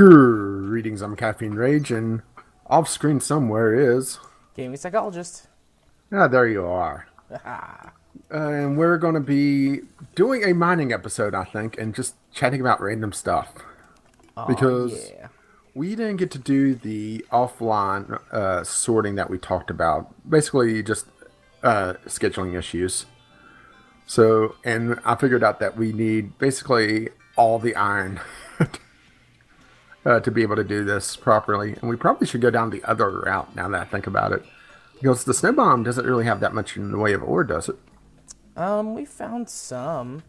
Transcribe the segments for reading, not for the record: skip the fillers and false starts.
Greetings, I'm Caffeine Rage, and off screen somewhere is. Gaming psychologist. Ah, there you are. Ah, And we're going to be doing a mining episode, I think, and just chatting about random stuff. oh Because yeah. we didn't get to do the offline sorting that we talked about. Basically, just scheduling issues. So, and I figured out that we need basically all the iron to be able to do this properly. And we probably should go down the other route now that I think about it. Because the snow bomb doesn't really have that much in the way of ore, does it? We found some.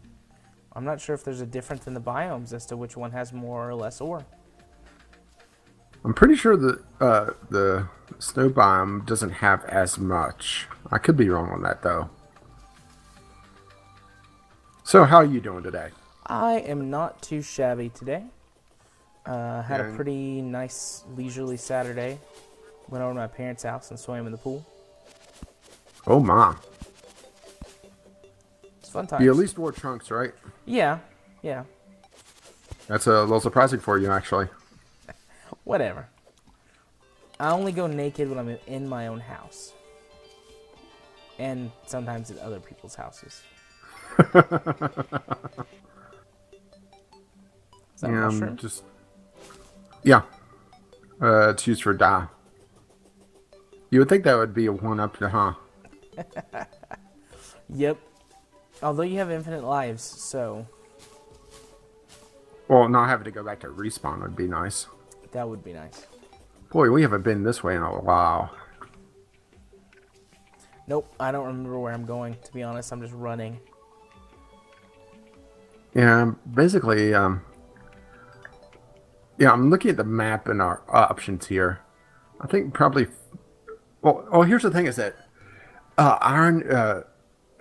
I'm not sure if there's a difference in the biomes as to which one has more or less ore. I'm pretty sure that the snow biome doesn't have as much. I could be wrong on that, though. So, how are you doing today? I am not too shabby today. Had a And- pretty nice leisurely Saturday. Went over to my parents' house and swam in the pool. Oh, my. It's fun times. You at least wore trunks, right? Yeah, yeah. That's a little surprising for you, actually. Whatever. I only go naked when I'm in my own house. And sometimes at other people's houses. Is that a Yeah, mushroom? just... Yeah. It's used for dye. You would think that would be a one-up, huh? Yep. Although you have infinite lives, so Well, not having to go back to respawn would be nice. that would be nice. Boy, we haven't been this way in a while. Nope, I don't remember where I'm going, to be honest. I'm just running. Yeah, basically, yeah, I'm looking at the map and our options here. I think probably, well, here's the thing is that iron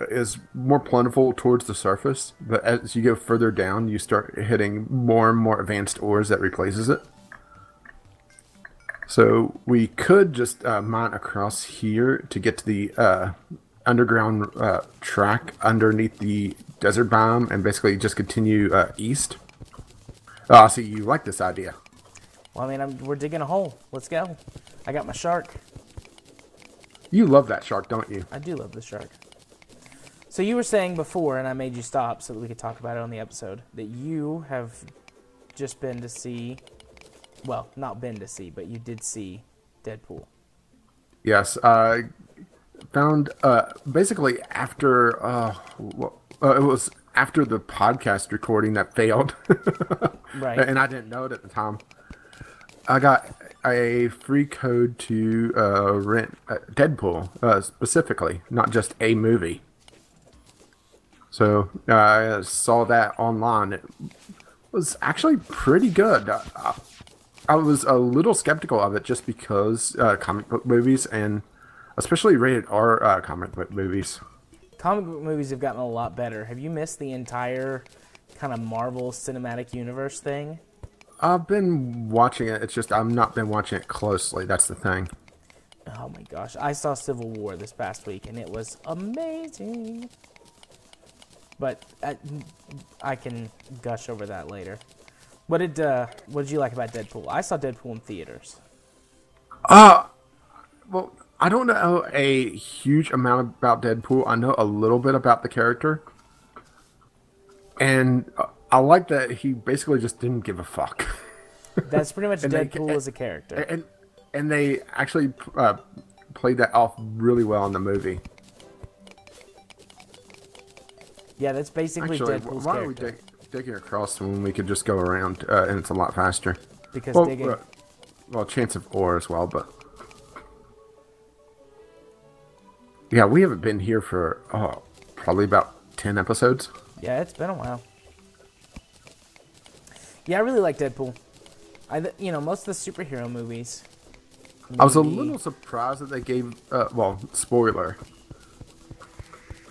is more plentiful towards the surface, but as you go further down, you start hitting more and more advanced ores that replaces it. So we could just mine across here to get to the underground track underneath the desert biome and basically just continue east. Oh, see, you like this idea. Well, I mean, we're digging a hole. Let's go. I got my shark. You love that shark, don't you? I do love the shark. So you were saying before, and I made you stop so that we could talk about it on the episode, that you have just been to see, well, not been to see, but you did see Deadpool. Yes, I found basically after it was after the podcast recording that failed, Right. and I didn't know it at the time. I got a free code to rent Deadpool specifically, not just a movie. So I saw that online. It was actually pretty good. I was a little skeptical of it just because comic book movies and especially rated R comic book movies. Comic book movies have gotten a lot better. Have you missed the entire kind of Marvel Cinematic Universe thing? I've been watching it. It's just I've not been watching it closely. That's the thing. Oh my gosh. I saw Civil War this past week, and it was amazing. But I can gush over that later. What did you like about Deadpool? I saw Deadpool in theaters. Well, I don't know a huge amount about Deadpool. I know a little bit about the character. And I like that he basically just didn't give a fuck. That's pretty much And Deadpool as a character. And they actually played that off really well in the movie. Yeah, that's basically Actually, Deadpool's why are we character. digging across when we could just go around and it's a lot faster? Because Well, digging... well, chance of ore as well, but yeah, we haven't been here for probably about 10 episodes. Yeah, it's been a while. Yeah, I really like Deadpool. Most of the superhero movies. I was a maybe- little surprised that they gave well, spoiler.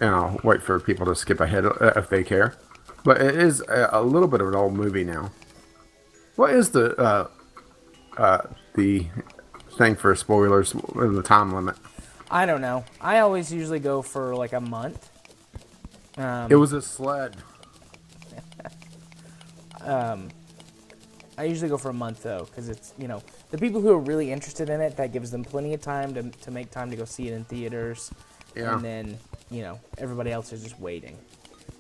And I'll wait for people to skip ahead if they care. But it is a little bit of an old movie now. What is the thing for spoilers in the time limit? I don't know. I always usually go for like a month. It was a sled. I usually go for a month though, because it's, you know, the people who are really interested in it, that gives them plenty of time to make time to go see it in theaters. Yeah. And then, you know, everybody else is just waiting.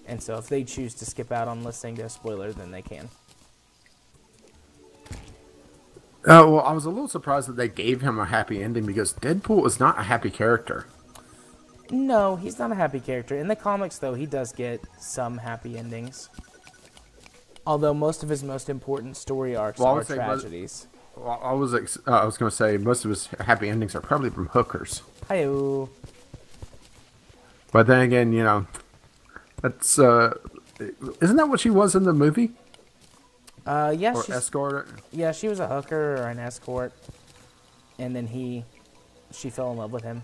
And so if they choose to skip out on listening to a spoiler, then they can. Well, I was a little surprised that they gave him a happy ending because Deadpool is not a happy character. No, he's not a happy character. In the comics, though, he does get some happy endings. Although most of his most important story arcs are tragedies. I was going to say most of his happy endings are probably from hookers. Hi-yo. But then again, you know, that's isn't that what she was in the movie? Yeah, or escort. Yeah, she was a hooker or an escort, and then she fell in love with him.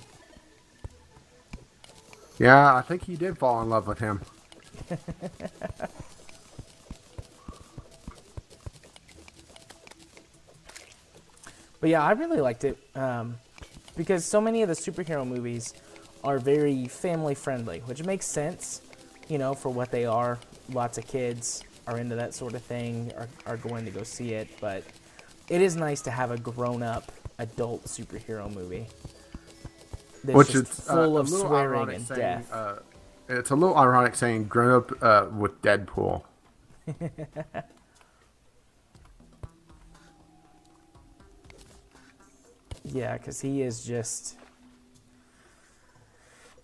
Yeah, I think he did fall in love with him. But yeah, I really liked it because so many of the superhero movies are very family friendly, which makes sense, you know, for what they are. Lots of kids are into that sort of thing, are going to go see it, but it is nice to have a grown-up adult superhero movie that's Which just is full of a little swearing ironic and saying, death. It's a little ironic saying grown up with Deadpool. Yeah, because he is just...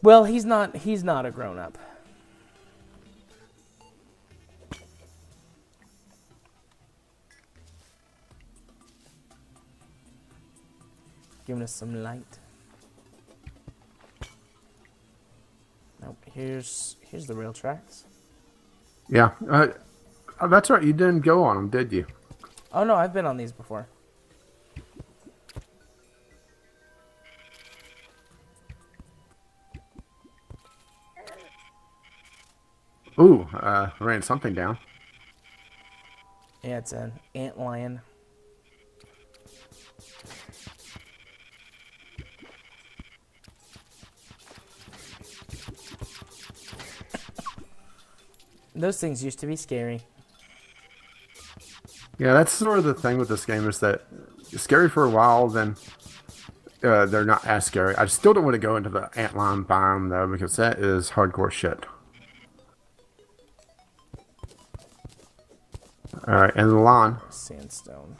Well, he's not a grown-up. Giving us some light. Nope, here's the rail tracks. Yeah, that's right. You didn't go on them, did you? Oh no, I've been on these before. Ooh, ran something down. Yeah, it's an antlion. Those things used to be scary. Yeah, that's sort of the thing with this game is that it's scary for a while, then they're not as scary. I still don't want to go into the antlion biome though because that is hardcore shit. All right, and the lawn. Sandstone.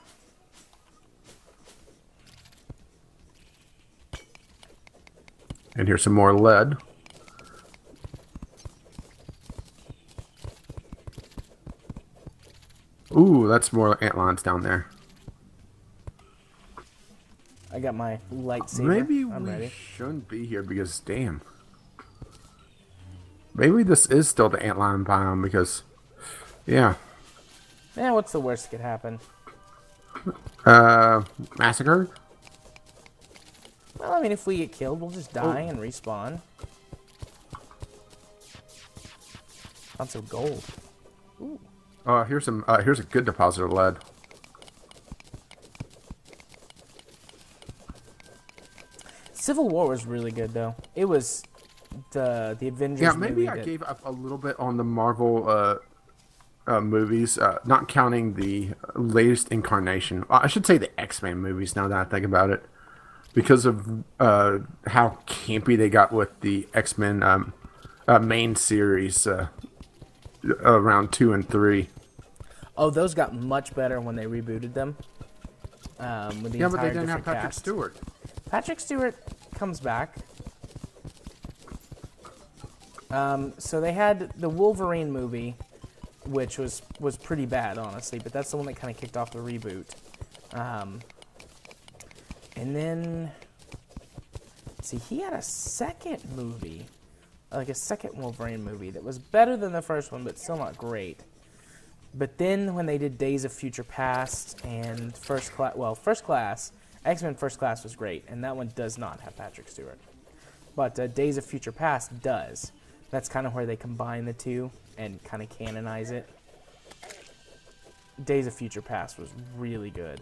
And here's some more lead. Ooh, that's more antlions down there. I got my lightsaber. Maybe I'm we ready. shouldn't be here because, damn. Maybe this is still the antlion biome because, yeah. Yeah, what's the worst that could happen? Massacre? Well, I mean, if we get killed, we'll just die and respawn. Lots of gold. Ooh. Here's some. Here's a good deposit of lead. Civil War was really good, though. It was the Avengers. Yeah, maybe movie I that... gave up a little bit on the Marvel movies, not counting the latest incarnation. I should say the X-Men movies. Now that I think about it, because of how campy they got with the X-Men main series around 2 and 3. Oh, those got much better when they rebooted them. With the Yeah, but they entire didn't have different Patrick cast. Stewart. Patrick Stewart comes back. So they had the Wolverine movie, which was pretty bad, honestly, but that's the one that kind of kicked off the reboot. And then, let's see, he had a second movie, like a second Wolverine movie that was better than the first one, but still not great. But then when they did Days of Future Past and First Class, X-Men First Class was great, and that one does not have Patrick Stewart. But Days of Future Past does. That's kind of where they combine the two and kind of canonize it. Days of Future Past was really good.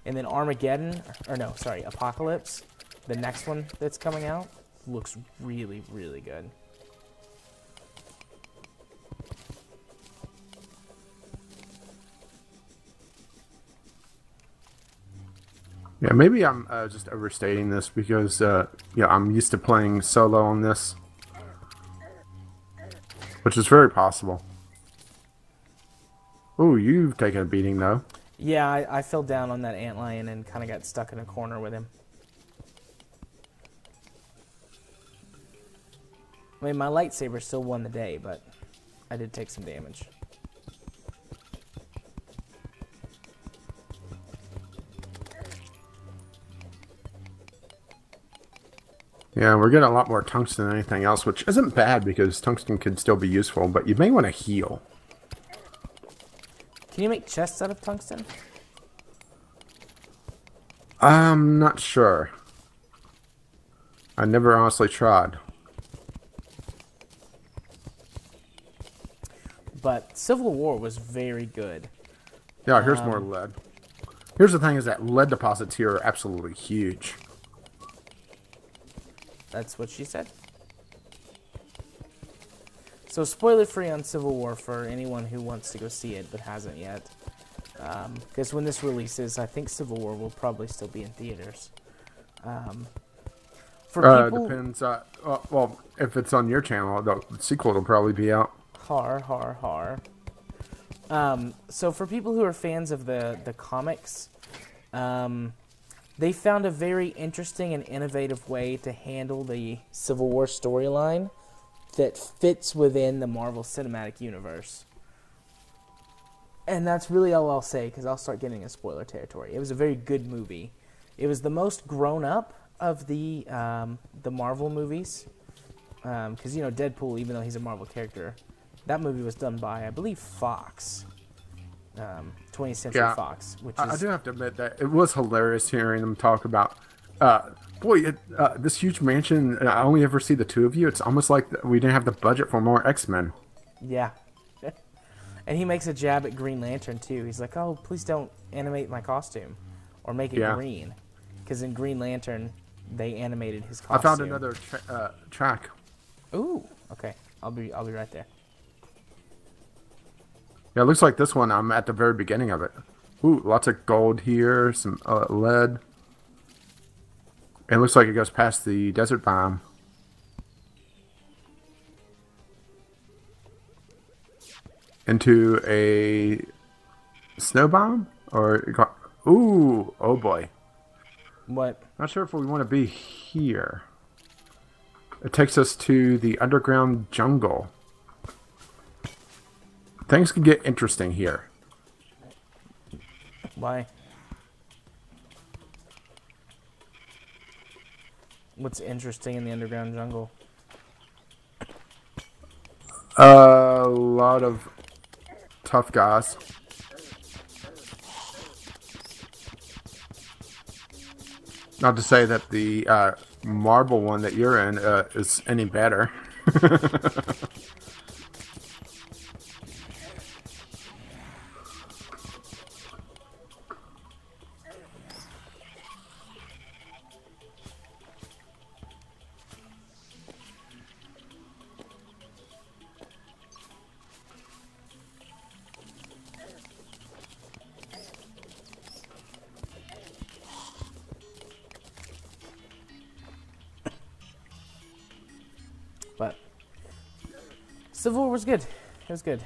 And then Armageddon, or no, sorry, Apocalypse, the next one that's coming out, looks really, really good. Yeah, maybe I'm just overstating this because yeah, I'm used to playing solo on this, which is very possible. Ooh, you've taken a beating though. Yeah, I fell down on that antlion and kind of got stuck in a corner with him. I mean, my lightsaber still won the day, but I did take some damage. Yeah, we're getting a lot more tungsten than anything else, which isn't bad because tungsten can still be useful, but you may want to heal. Can you make chests out of tungsten? I'm not sure. I never honestly tried. But Civil War was very good. Yeah, here's more lead. Here's the thing is that lead deposits here are absolutely huge. That's what she said. So spoiler free on Civil War for anyone who wants to go see it but hasn't yet. Because when this releases, I think Civil War will probably still be in theaters. For people, Depends. Well, if it's on your channel, the sequel will probably be out. har har har. So for people who are fans of the comics, they found a very interesting and innovative way to handle the Civil War storyline that fits within the Marvel Cinematic Universe. And that's really all I'll say, because I'll start getting in spoiler territory. It was a very good movie. It was the most grown up of the Marvel movies, because you know Deadpool, even though he's a Marvel character, that movie was done by, I believe, Fox, 20th Century Fox. Which is, I do have to admit that it was hilarious hearing them talk about. This huge mansion. I only ever see the two of you. It's almost like we didn't have the budget for more X-Men. yeah. And he makes a jab at Green Lantern too. He's like, "Oh, please don't animate my costume, or make it green," because in Green Lantern they animated his costume. I found another track. Ooh, okay. I'll be right there. Yeah, it looks like this one. I'm at the very beginning of it. Ooh, lots of gold here. Some lead. It looks like it goes past the desert biome. Into a snow biome? Ooh, oh boy. What? Not sure if we want to be here. It takes us to the underground jungle. Things can get interesting here. Why? What's interesting in the underground jungle? A lot of tough guys. Not to say that the marble one that you're in is any better. But Civil War was good. It was good.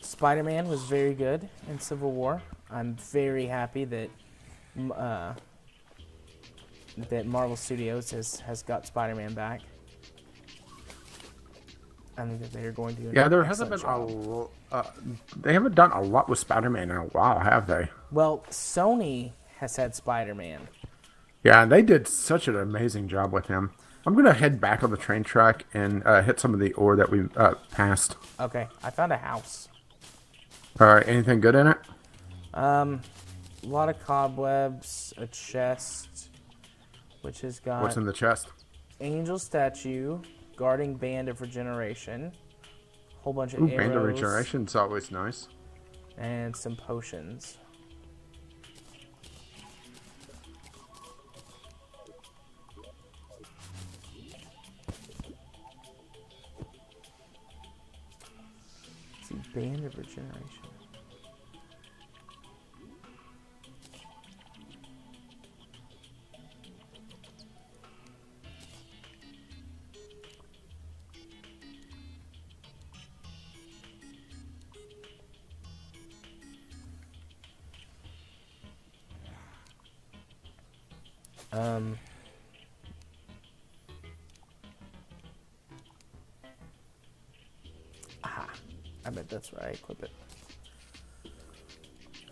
Spider-Man was very good in Civil War. I'm very happy that that Marvel Studios has got Spider-Man back. I think that they're going to do Yeah, there hasn't been they haven't done a lot with Spider-Man in a while, have they? Well, Sony has had Spider-Man. Yeah, they did such an amazing job with him. I'm going to head back on the train track and hit some of the ore that we passed. Okay, I found a house. All right, anything good in it? A lot of cobwebs, a chest, which has got... What's in the chest? Angel statue, guarding band of regeneration, whole bunch of arrows. Band of regeneration's always nice. And some potions. Let's see, band of regeneration. Um, aha. I bet that's where I equip it.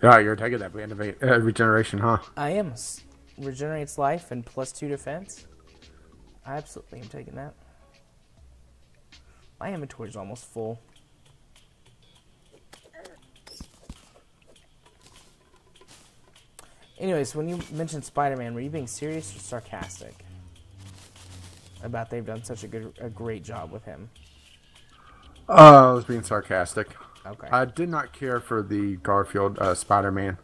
Yeah, you're taking that regeneration, huh? I am. Regenerates life and +2 defense. I absolutely am taking that. My inventory's almost full. Anyways, when you mentioned Spider-Man, were you being serious or sarcastic about they've done such a great job with him? I was being sarcastic. Okay. I did not care for the Garfield Spider-Man.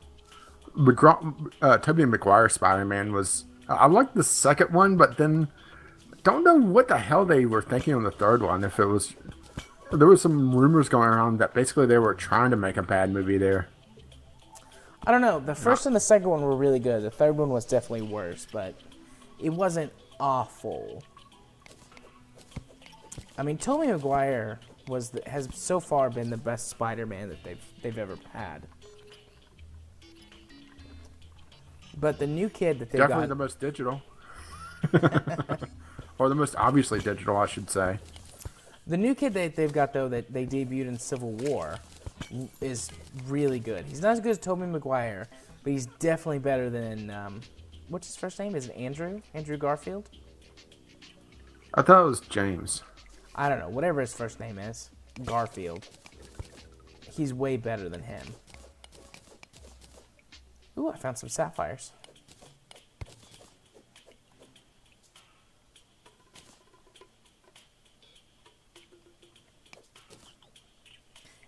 Tobey Maguire Spider-Man was... I liked the second one, but then... don't know what the hell they were thinking on the third one. If it was... there was some rumors going around that basically they were trying to make a bad movie there. I don't know. The first and the second one were really good. The third one was definitely worse, but it wasn't awful. I mean, Tobey Maguire has so far been the best Spider-Man that they've ever had. But the new kid that they definitely the most digital, or the most obviously digital, I should say. The new kid that they've got though that they debuted in Civil War is really good. He's not as good as Tobey Maguire, but he's definitely better than what's his first name? Is it Andrew? Andrew Garfield? I thought it was James. I don't know. Whatever his first name is, Garfield. He's way better than him. Ooh, I found some sapphires.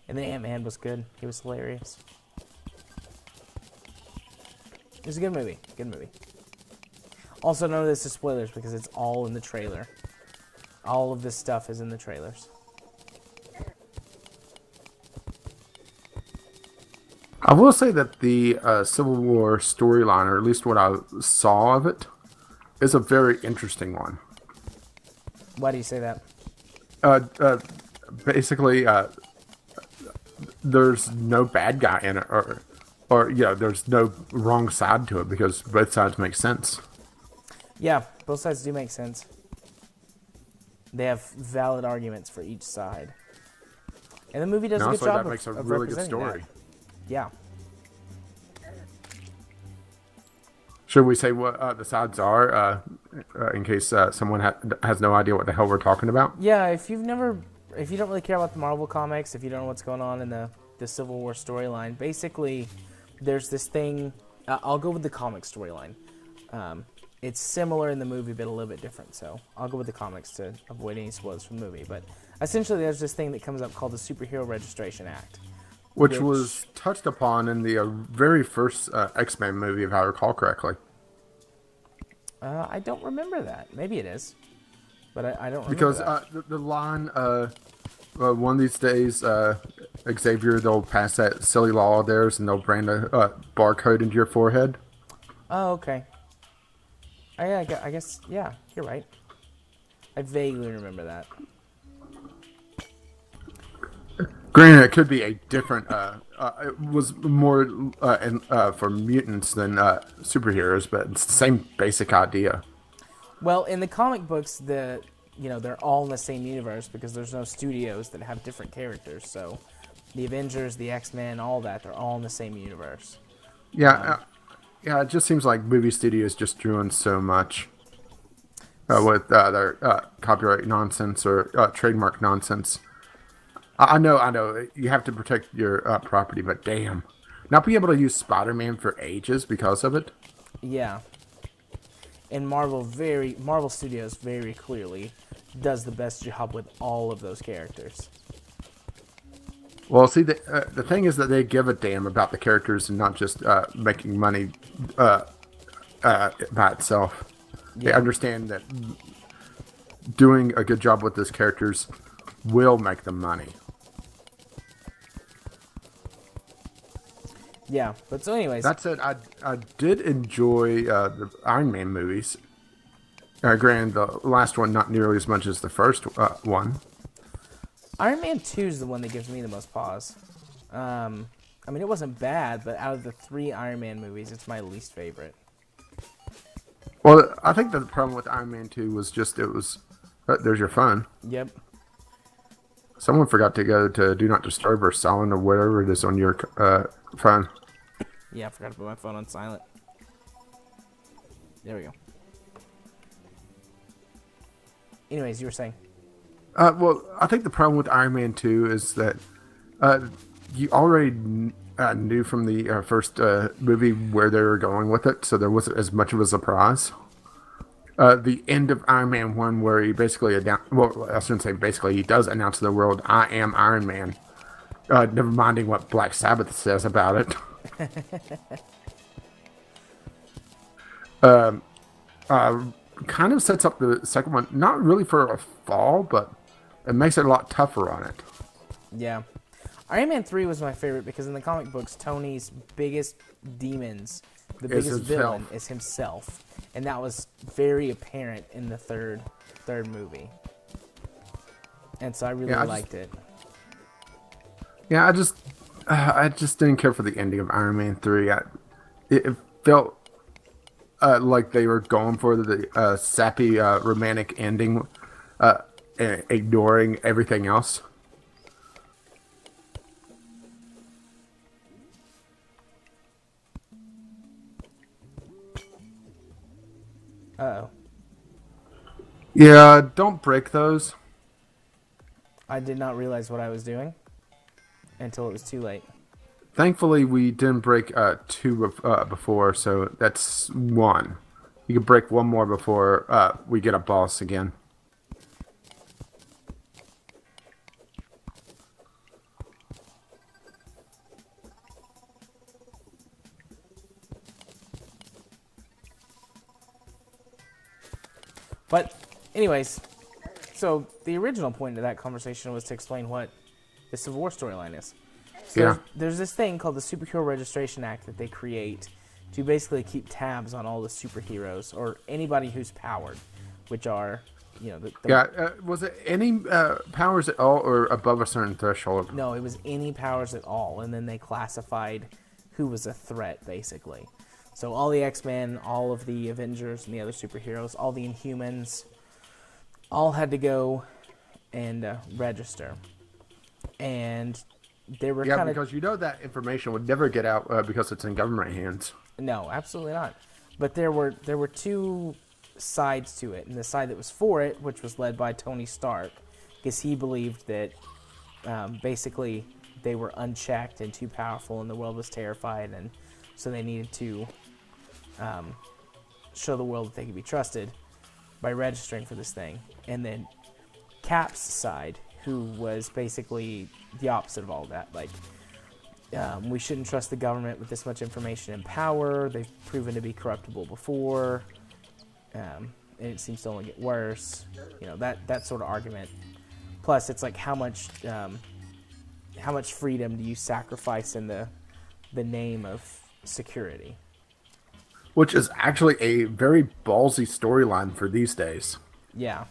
And then Ant-Man was good. He was hilarious. It was a good movie. Good movie. Also, none of this is spoilers because it's all in the trailer. All of this stuff is in the trailers. I will say that the Civil War storyline, or at least what I saw of it, is a very interesting one. Why do you say that? Basically, there's no bad guy in it, or there's no wrong side to it because both sides make sense. Yeah, both sides do make sense. They have valid arguments for each side, and the movie does a good job that makes a of really good representing story. that. Yeah. Should we say what the sides are, in case someone has no idea what the hell we're talking about? Yeah, if you don't really care about the Marvel comics, if you don't know what's going on in the Civil War storyline, basically, there's this thing. I'll go with the comic storyline. It's similar in the movie, but a little bit different. So I'll go with the comics to avoid any spoilers from the movie. But essentially, there's this thing that comes up called the Superhero Registration Act. Which was touched upon in the very first X-Men movie, if I recall correctly. I don't remember that. Maybe it is, but I don't remember because that. the line, one of these days, Xavier, they'll pass that silly law of theirs and they'll brand a barcode into your forehead. Oh, okay. I guess, yeah, you're right. I vaguely remember that. Granted, it could be a different. It was more for mutants than superheroes, but it's the same basic idea. Well, in the comic books, they're all in the same universe because there's no studios that have different characters. So, the Avengers, the X-Men, all that, they're all in the same universe. Yeah, it just seems like movie studios just doing so much with their copyright nonsense or trademark nonsense. I know. You have to protect your property, but damn. Not be able to use Spider-Man for ages because of it? Yeah. And Marvel Studios very clearly does the best job with all of those characters. Well, see, the thing is that they give a damn about the characters and not just making money by itself. Yeah. They understand that doing a good job with those characters will make them money. Yeah, but so anyways. That said, I did enjoy the Iron Man movies. Granted, the last one not nearly as much as the first one. Iron Man 2 is the one that gives me the most pause. I mean, it wasn't bad, but out of the 3 Iron Man movies, it's my least favorite. Well, I think that the problem with Iron Man 2 was just it was there's your phone. Yep. Someone forgot to go to Do Not Disturb or Silent or whatever it is on your phone. Yeah, I forgot to put my phone on silent. There we go. Anyways, you were saying? Well, I think the problem with Iron Man 2 is that you already knew from the first movie where they were going with it, so there wasn't as much of a surprise. The end of Iron Man 1, where he basically well, I shouldn't say basically, he does announce to the world, I am Iron Man. Never minding what Black Sabbath says about it. Kind of sets up the second one, not really for a fall, but it makes it a lot tougher on it. Yeah. Iron Man 3 was my favorite because in the comic books, Tony's biggest demons, the biggest villain, is himself. And that was very apparent in the third movie. And so I really liked it. Yeah, I just didn't care for the ending of Iron Man 3. It felt like they were going for the sappy romantic ending, ignoring everything else. Uh-oh. Yeah, don't break those. I did not realize what I was doing until it was too late. Thankfully, we didn't break two before, so that's one. You can break one more before we get a boss again. But, anyways, so the original point of that conversation was to explain what the Civil War storyline is. So Yeah. there's this thing called the Superhero Registration Act that they create to basically keep tabs on all the superheroes or anybody who's powered, which are, you know, was it any powers at all or above a certain threshold? No, it was any powers at all, and then they classified who was a threat, basically. So all the X-Men, all of the Avengers and the other superheroes, all the Inhumans, all had to go and register. And they were kind of... Yeah, because you know that information would never get out because it's in government hands. No, absolutely not. But there were two sides to it, and the side that was for it, which was led by Tony Stark, because he believed that basically they were unchecked and too powerful, and the world was terrified, and so they needed to show the world that they could be trusted by registering for this thing. And then Cap's side, who was basically the opposite of all that, like, we shouldn't trust the government with this much information and power. They've proven to be corruptible before, and it seems to only get worse. You know, that sort of argument. Plus, it's like how much freedom do you sacrifice in the name of security? Which is actually a very ballsy storyline for these days. Yeah.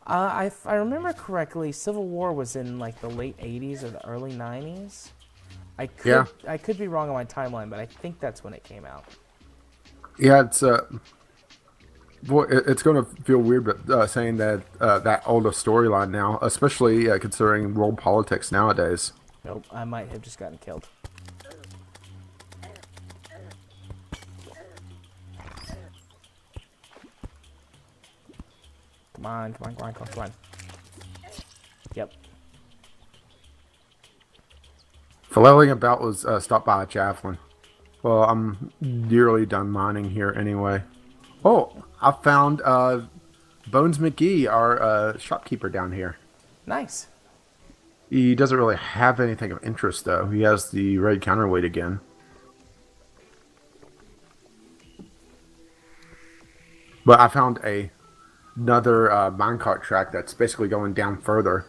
If I remember correctly, Civil War was in like the late 80s or the early 90s. I could be wrong on my timeline, but I think that's when it came out. Yeah, it's boy, it's going to feel weird, but saying that that older storyline now, especially considering world politics nowadays. Nope, I might have just gotten killed. Come on. Yep. Flailing about was stopped by a javelin. Well, I'm nearly done mining here anyway. Oh, I found Bones McGee, our shopkeeper down here. Nice. He doesn't really have anything of interest, though. He has the red counterweight again. But I found another minecart track that's basically going down further.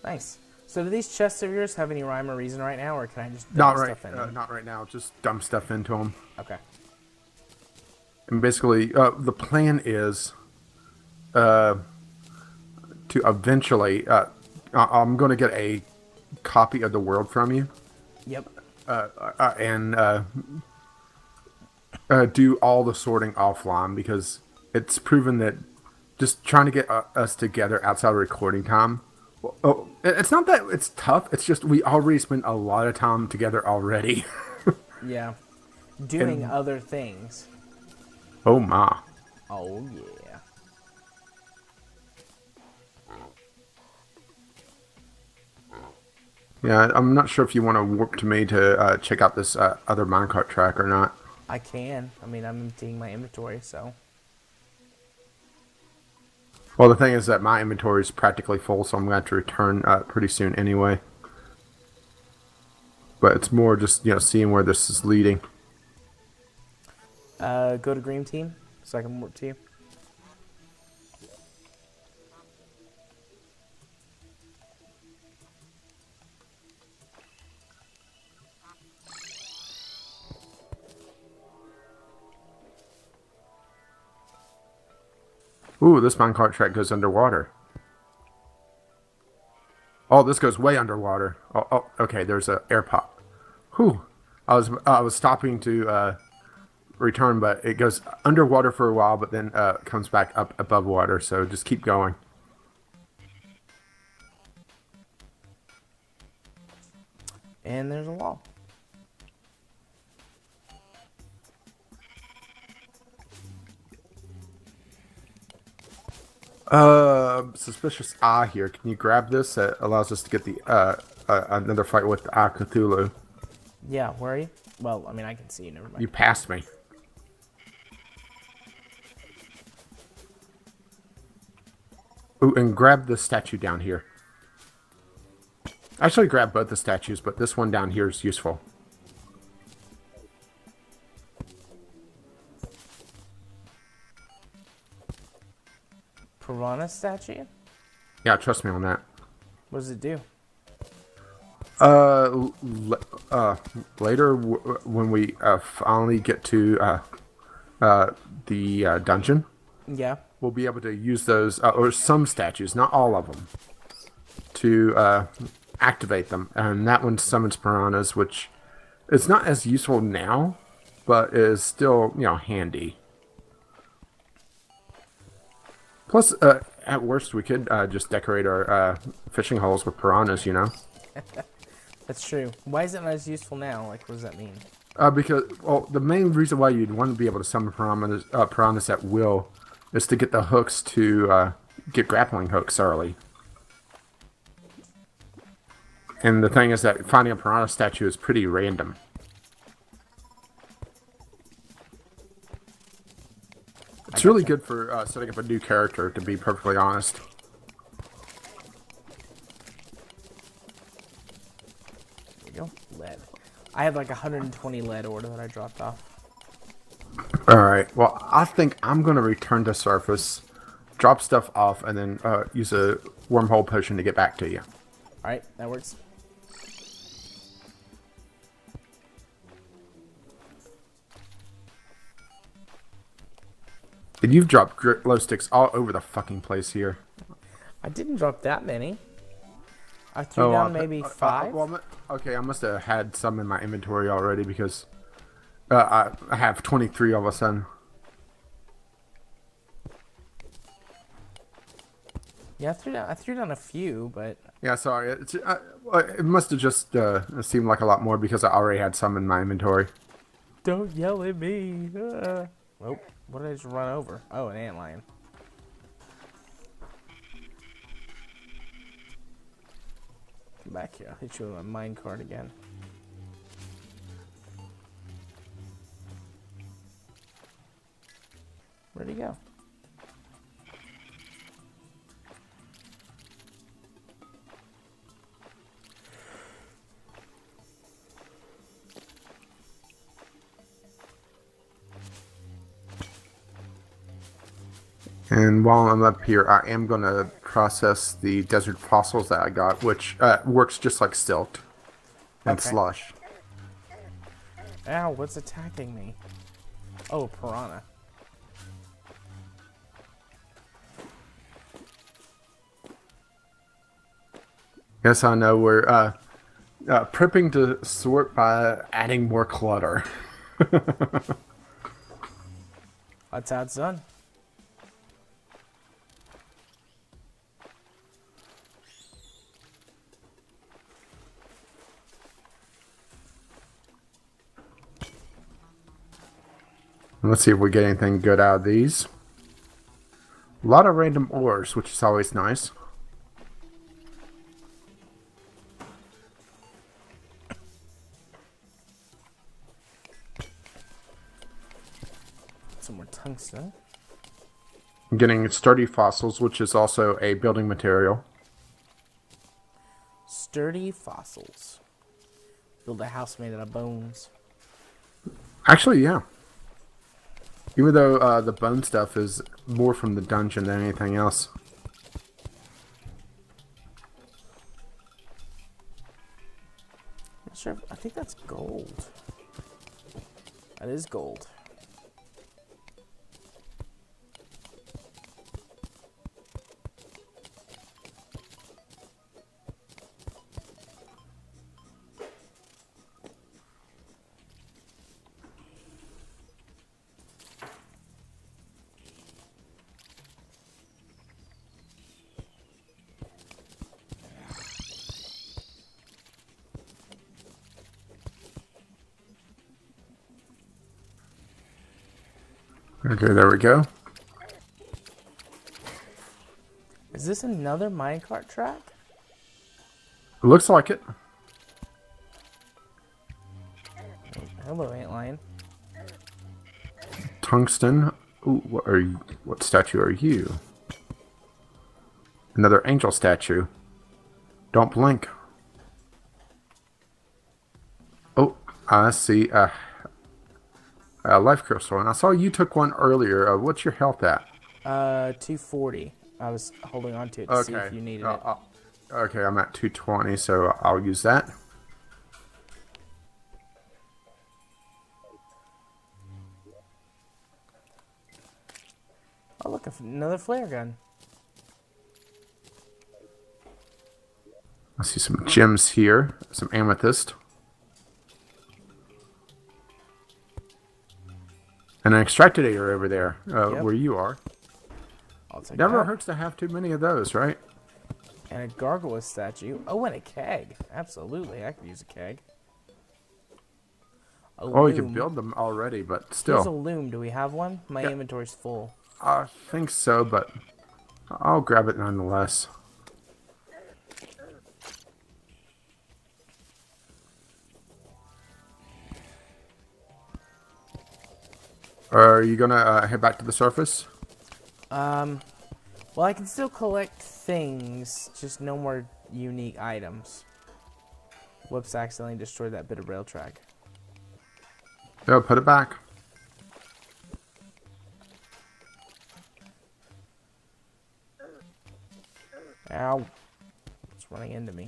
Nice. So do these chests of yours have any rhyme or reason right now, or can I just dump stuff in them? Not right now. Just dump stuff into them. Okay. And basically, the plan is to eventually... I'm going to get a copy of the world from you. Yep. And do all the sorting offline because it's proven that just trying to get us together outside of recording time. Oh, it's not that it's tough. It's just we already spent a lot of time together already. Yeah. Doing And other things. oh my. Oh, yeah. Yeah, I'm not sure if you want to warp to me to check out this other minecart track or not. I can. I mean, I'm emptying my inventory, so. Well, the thing is that my inventory is practically full, so I'm going to have to return pretty soon anyway. But it's more just, seeing where this is leading. Go to green team so I can warp to you. Ooh, this minecart track goes underwater. Oh, this goes way underwater. Oh, okay, there's a air pop. Whew. I was stopping to return, but it goes underwater for a while, but then comes back up above water. So just keep going. And there's a wall. Suspicious eye here. Can you grab this? That allows us to get the another fight with the Eye Cthulhu. Yeah, where are you? Well, I mean, I can see you. Never mind. You passed me. Ooh, and grab the statue down here. Actually, grab both the statues, but this one down here is useful. Piranha statue? Yeah, trust me on that. What does it do? Later when we finally get to the dungeon, Yeah. we'll be able to use those, or some statues, not all of them, to activate them. And that one summons piranhas, which is not as useful now, but is still, handy. Plus, at worst, we could just decorate our fishing holes with piranhas, That's true. Why is it not as useful now? Like, what does that mean? Because, well, the main reason why you'd want to be able to summon piranhas at will is to get the hooks to get grappling hooks early. And the thing is that finding a piranha statue is pretty random. It's really good for setting up a new character, to be perfectly honest. There we go. Lead. I had like 120 lead ore that I dropped off. Alright, well, I think I'm going to return to surface, drop stuff off, and then use a wormhole potion to get back to you. Alright, that works. And you've dropped glow sticks all over the fucking place here. I didn't drop that many. I threw down maybe 5. Okay, I must have had some in my inventory already because I have 23 all of a sudden. Yeah, I threw down a few, but Yeah, sorry. It must have just seemed like a lot more because I already had some in my inventory. don't yell at me. Oh, what did I just run over? Oh, an antlion. Come back here. I'll hit you with my minecart again. Where'd he go? And while I'm up here, I am going to process the desert fossils that I got, which works just like Stilt and Okay. Slush. Ow, what's attacking me? Oh, piranha. Yes, I know. We're prepping to sort by adding more clutter. That's how it's done. Let's see if we get anything good out of these. A lot of random ores, which is always nice. Some more tungsten. I'm getting sturdy fossils, which is also a building material. Sturdy fossils. Build a house made out of bones. Actually, yeah. Even though the bone stuff is more from the dungeon than anything else. Not sure. I think that's gold. That is gold. Okay, there we go. Is this another minecart track? It looks like it. Hello, antlion. Tungsten. Ooh, what are you? What statue are you? Another angel statue. Don't blink. Oh, I see. Life crystal, and I saw you took one earlier. What's your health at? 240. I was holding on to it to see if you needed it. Okay, I'm at 220, so I'll use that. Oh, look, another flare gun. I see some gems here, some amethyst. And an extracted area over there, Yep. where you are. I'll take Never that. hurts to have too many of those, right? And a gargoyle statue. Oh, and a keg. Absolutely, I could use a keg. A Oh, you loom. can build them already, but Here's a still. loom. Do we have one? My Yeah. inventory's full. I think so, but I'll grab it nonetheless. Are you gonna head back to the surface? Well, I can still collect things, just no more unique items. Whoops, I accidentally destroyed that bit of rail track. No, put it back. Ow. It's running into me.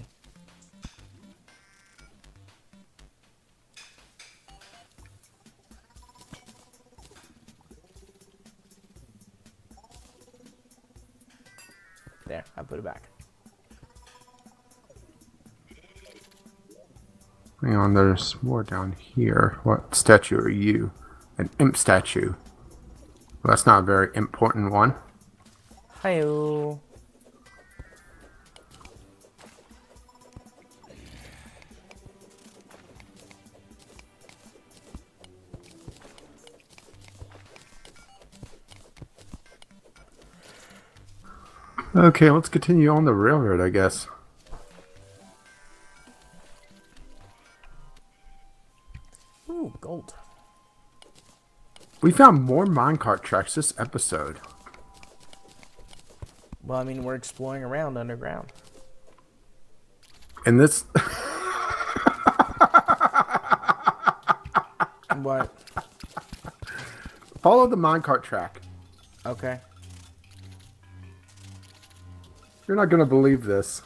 There, I put it back. Hang on, there's more down here. What statue are you? An imp statue. Well, that's not a very important one. Hi-oh. Okay, let's continue on the railroad, I guess. Ooh, gold. We found more minecart tracks this episode. Well, I mean, we're exploring around underground. And this... What? Follow the minecart track. Okay. You're not going to believe this.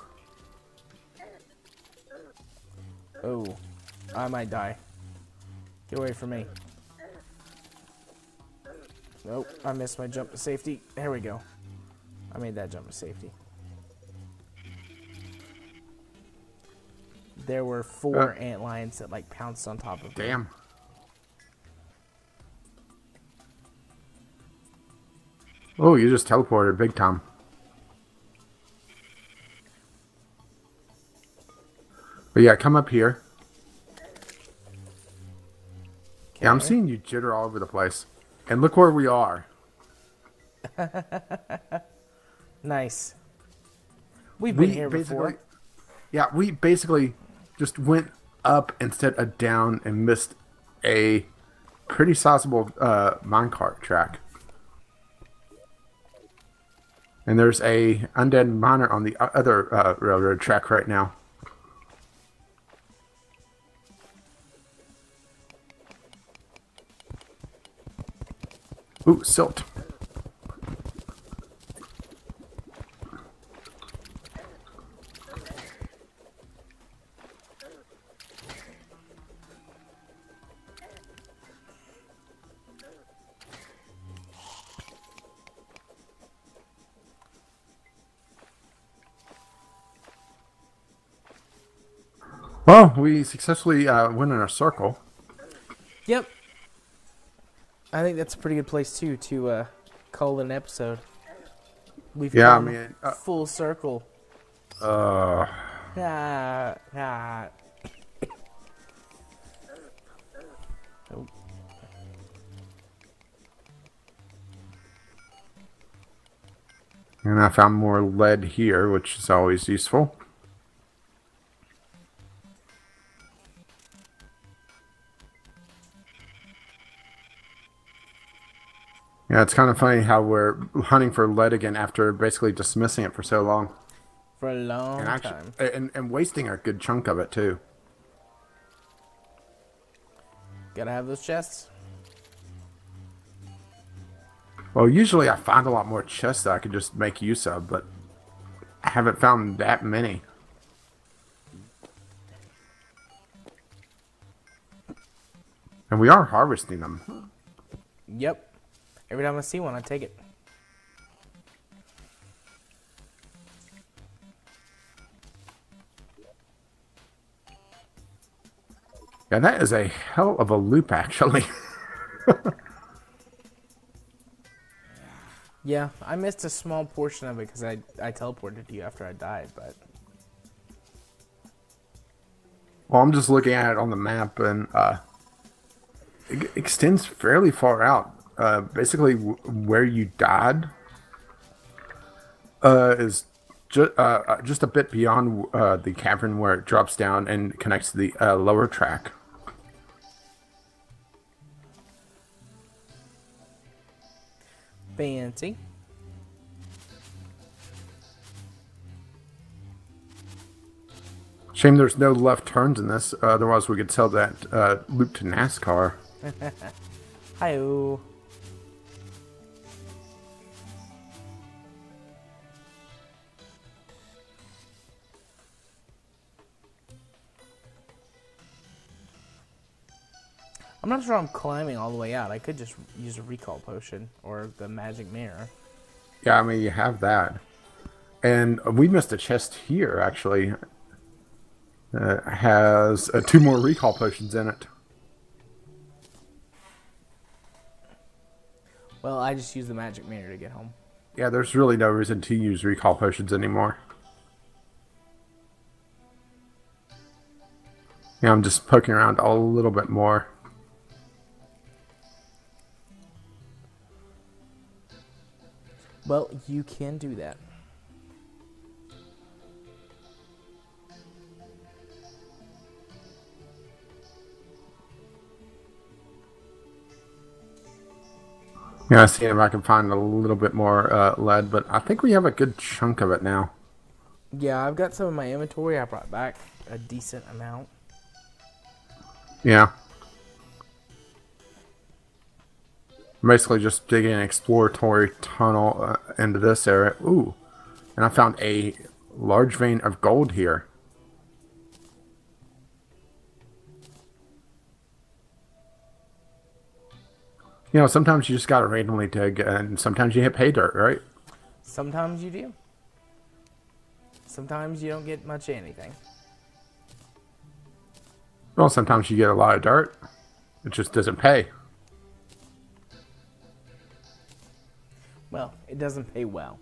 Oh, I might die. Get away from me. Nope, I missed my jump to safety. There we go. I made that jump to safety. There were 4 antlions that like pounced on top of me. Damn. Oh, you just teleported big time. But yeah, come up here. Yeah, I'm Okay. seeing you jitter all over the place. And look where we are. Nice. We've been We here basically, before. yeah, we basically just went up instead of down and missed a pretty sizable minecart track. And there's a undead miner on the other railroad track right now. Ooh, silt. Well, we successfully went in a circle. Yep. I think that's a pretty good place too to call it an episode. We've Yeah, I come mean, full circle. uh, Ah, ah. Oh, and I found more lead here, which is always useful. Yeah, it's kind of funny how we're hunting for lead again after basically dismissing it for so long, for a and long actually, time. and wasting a good chunk of it too. Gotta have those chests. Well, usually I find a lot more chests that I could just make use of, but I haven't found that many. And we are harvesting them. Yep. Every time I see one, I take it. Yeah, that is a hell of a loop, actually. Yeah, I missed a small portion of it because I teleported to you after I died, but... Well, I'm just looking at it on the map, and it extends fairly far out. Basically, where you died is just a bit beyond the cavern where it drops down and connects to the lower track. Fancy. Shame there's no left turns in this, otherwise we could sell that loop to NASCAR. Hi-oh. I'm not sure I'm climbing all the way out. I could just use a recall potion or the magic mirror. Yeah, I mean, you have that. And we missed a chest here, actually. Has 2 more recall potions in it. Well, I just use the magic mirror to get home. Yeah, there's really no reason to use recall potions anymore. Yeah, I'm just poking around a little bit more. Well, you can do that. Yeah, see if I can find a little bit more lead, but I think we have a good chunk of it now. Yeah, I've got some in my inventory. I brought back a decent amount. Yeah. Basically just digging an exploratory tunnel into this area. Ooh. And I found a large vein of gold here. You know, sometimes you just gotta randomly dig, and sometimes you hit pay dirt, right? Sometimes you do. Sometimes you don't get much of anything. Well, sometimes you get a lot of dirt. It just doesn't pay. Well, It doesn't pay well.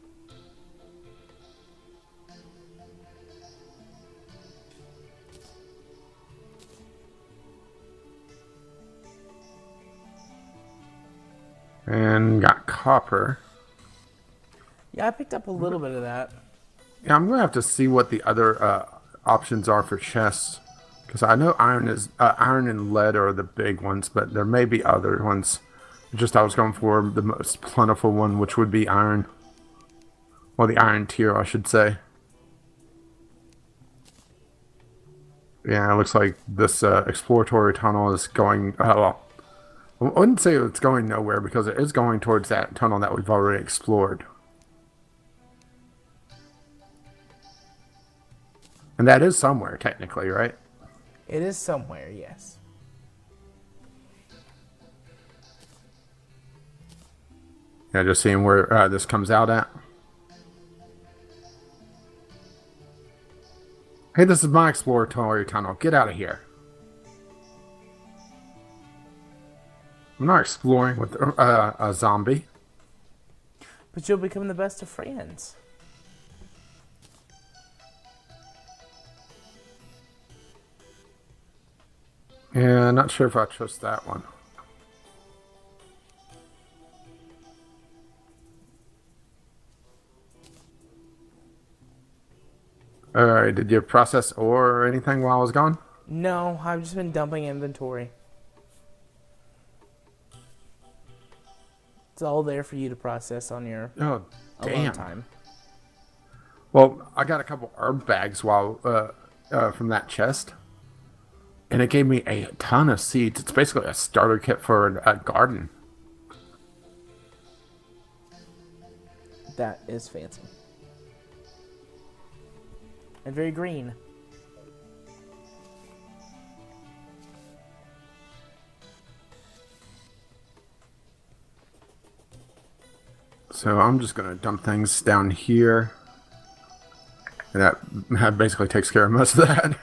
And got copper. Yeah, I picked up a little bit of that. Yeah, I'm gonna have to see what the other options are for chests, because I know iron and lead are the big ones, but there may be other ones. Just I was going for the most plentiful one, which would be iron, or the iron tier, I should say. Yeah, it looks like this exploratory tunnel is going. Well, I wouldn't say it's going nowhere because it is going towards that tunnel that we've already explored. And that is somewhere, technically, right? It is somewhere, yes. Yeah, just seeing where this comes out at. Hey, this is my exploratory tunnel. Get out of here. I'm not exploring with a zombie. But you'll become the best of friends. Yeah, not sure if I trust that one. Alright, did you process ore or anything while I was gone? No, I've just been dumping inventory. It's all there for you to process on your Oh, alone damn. time. Well, I got a couple herb bags while from that chest. And it gave me a ton of seeds. It's basically a starter kit for a garden. That is fancy. And very green. So I'm just going to dump things down here. And that basically takes care of most of that.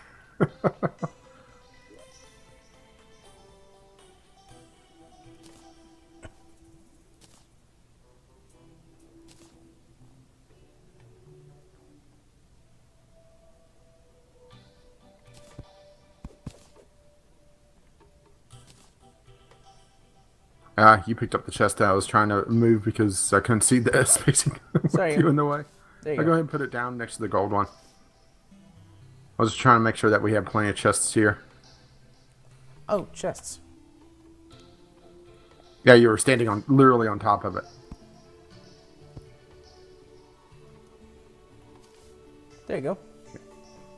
You picked up the chest that I was trying to move because I couldn't see the spacing with Sorry. you in the way. There you I'll go. go ahead and put it down next to the gold one. I was just trying to make sure that we have plenty of chests here. Oh, chests. Yeah, you were standing on literally on top of it. There you go.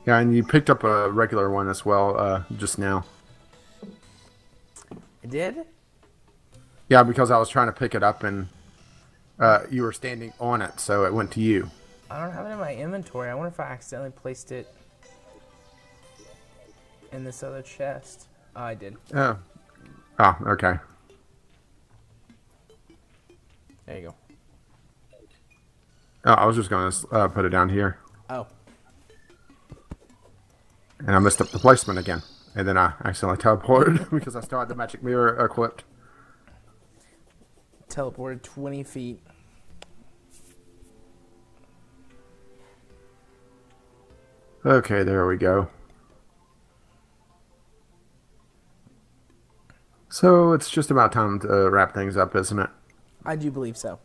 Yeah, and you picked up a regular one as well just now. I did? Yeah, because I was trying to pick it up and you were standing on it, so it went to you. I don't have it in my inventory. I wonder if I accidentally placed it in this other chest. Oh, I did. Oh, okay. There you go. Oh, I was just going to put it down here. Oh. And I messed up the placement again. And then I accidentally teleported because I still had the magic mirror equipped. Teleported 20 feet. Okay, there we go. So it's just about time to wrap things up, isn't it? I do believe so.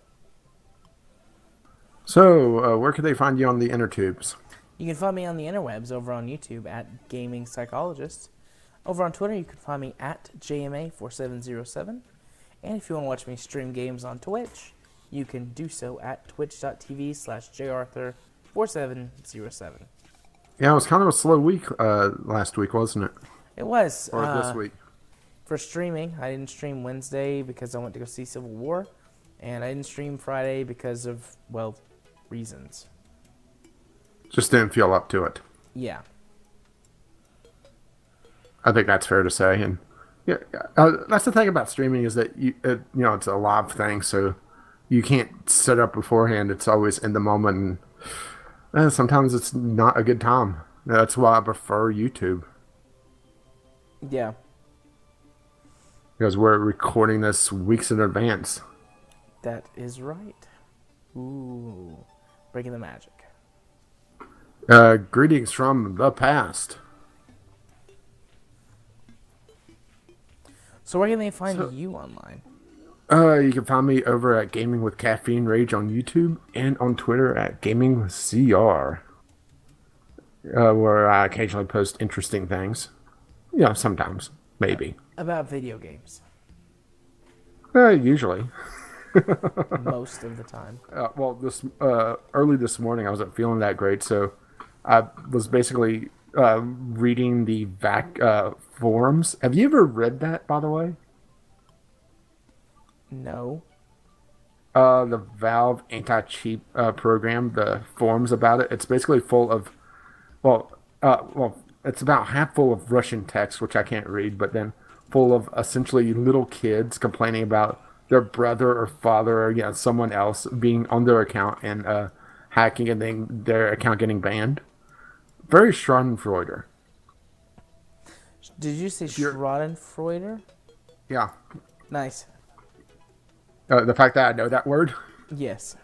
So, where could they find you on the inner tubes? You can find me on the interwebs over on YouTube at Gaming Psychologist. Over on Twitter, you can find me at JMA4707. And if you want to watch me stream games on Twitch, you can do so at twitch.tv/jarthur4707. Yeah, it was kind of a slow week last week, wasn't it? It was. Or this week. For streaming, I didn't stream Wednesday because I went to go see Civil War. And I didn't stream Friday because of, well, reasons. Just didn't feel up to it. Yeah. I think that's fair to say. And yeah, that's the thing about streaming is that it's a live thing, so you can't set up beforehand. It's always in the moment, and sometimes it's not a good time. That's why I prefer YouTube, Yeah. because we're recording this weeks in advance. That is right. Ooh. Breaking the magic. Greetings from the past. So where can they find you online? You can find me over at Gaming with Caffeine Rage on YouTube and on Twitter at Gaming with CR, where I occasionally post interesting things. Yeah, sometimes, maybe. About video games. Usually. Most of the time. Well, this early this morning I wasn't feeling that great, so I was basically reading the forums. Have you ever read that, by the way? No. The Valve anti-cheat program, the forums about it. It's basically full of, it's about half full of Russian text, which I can't read, but then full of essentially little kids complaining about their brother or father or someone else being on their account and hacking and then their account getting banned. Very Schadenfreude. Did you say Schadenfreude? Yeah. Nice. The fact that I know that word. Yes.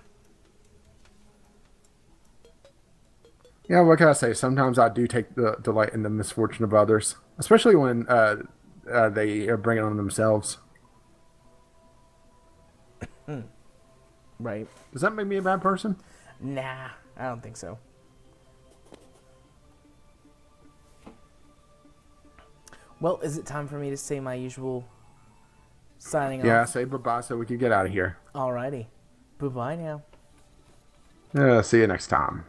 Yeah, what can I say? Sometimes I do take the delight in the misfortune of others, especially when they bring it on themselves. Right. Does that make me a bad person? Nah, I don't think so. Well, is it time for me to say my usual signing Yeah, off? say bye-bye so we can get out of here. Alrighty. Bye-bye now. See you next time.